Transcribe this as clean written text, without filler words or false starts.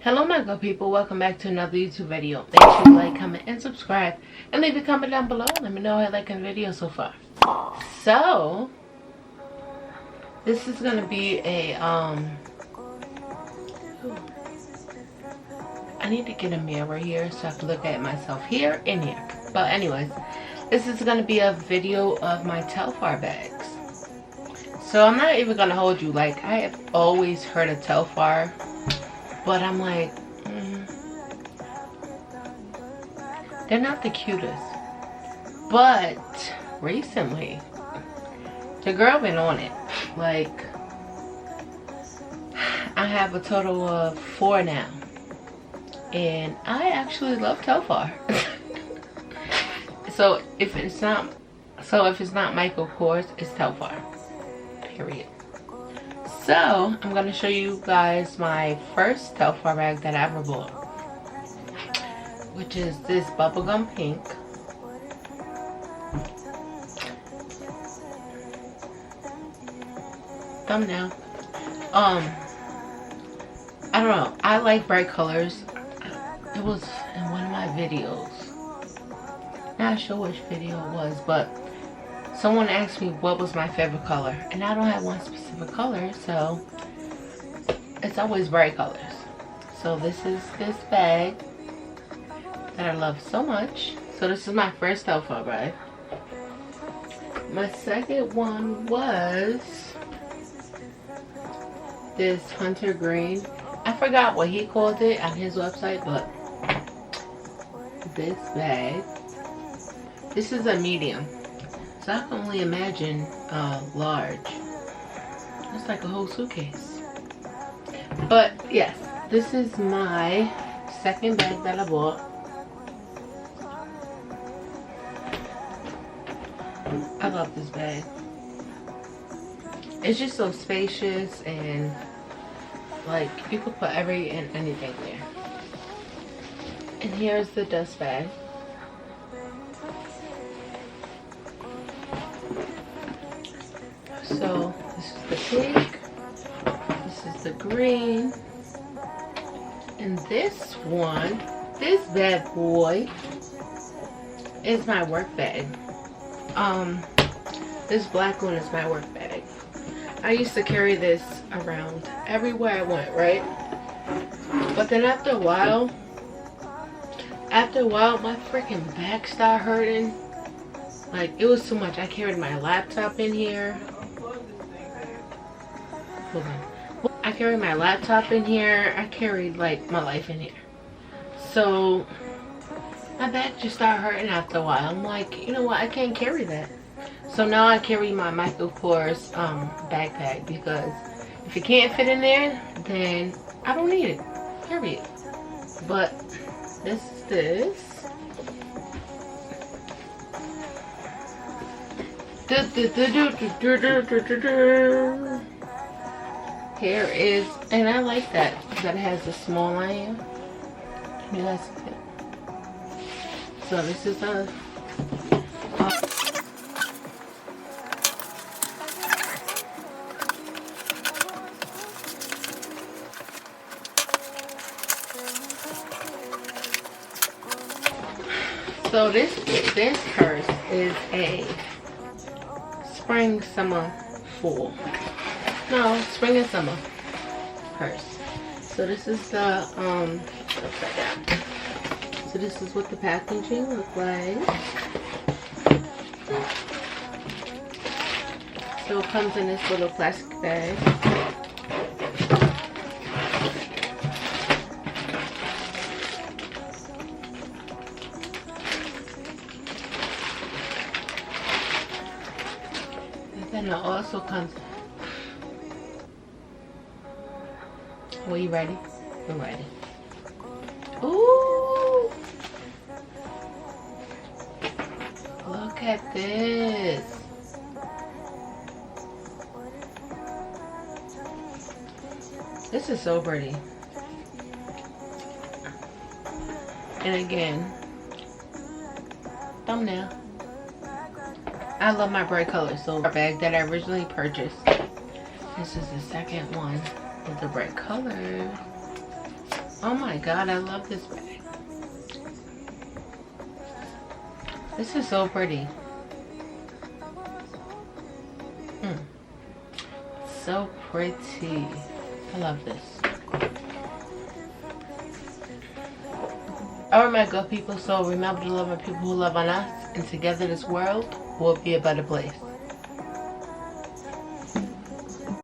Hello my good people, welcome back to another YouTube video. Make sure you like, comment, and subscribe, and leave a comment down below. Let me know how you liking the video so far. So this is gonna be a I need to get a mirror here so I can look at myself here and here. But anyways, this is gonna be a video of my Telfar bags. So I'm not even gonna hold you. Like, I have always heard of Telfar, but I'm like, they're not the cutest. But recently, the girl been on it. Like, I have a total of 4 now, and I actually love Telfar. So if it's not Michael Kors, it's Telfar. Period. So I'm gonna show you guys my first Telfar bag that I ever bought, which is this bubblegum pink. Thumbnail. I don't know. I like bright colors. It was in one of my videos. Not sure which video it was, but someone asked me what was my favorite color, and I don't have one specific color, so it's always bright colors. So this is this bag that I love so much. So this is my first Telfar bag. My second one was this hunter green. I forgot what he called it on his website, but this bag. This is a medium. So I can only imagine large. It's like a whole suitcase. But yes, this is my second bag that I bought. I love this bag. It's just so spacious, and like you could put anything there. And here's the dust bag. So this is the pink, this is the green, and this one, this bad boy, is my work bag. This black one is my work bag. I used to carry this around everywhere I went, right? But then after a while, my freaking back started hurting. Like, it was too much. I carried my laptop in here. Hold on. I carried my laptop in here. I carried like my life in here. So my back just started hurting after a while. I'm like, you know what? I can't carry that. So now I carry my Michael Kors backpack, because if it can't fit in there, then I don't need it. Period. But this is this. Here is, and I like that it has the small line. Can you guys see it? So this is a so this purse is a spring, summer, fall. No, spring and summer purse. So this is the upside down. So this is what the packaging looks like. So it comes in this little plastic bag. And then it also comes. Are you ready? I'm ready. Ooh! Look at this. This is so pretty. And again, thumbnail. I love my bright colors. So the bag that I originally purchased, this is the second one with the bright color. Oh my god, I love this bag. This is so pretty. So pretty. I love this. Alright, my good people, so remember to love the people who love on us, and together this world will be a better place.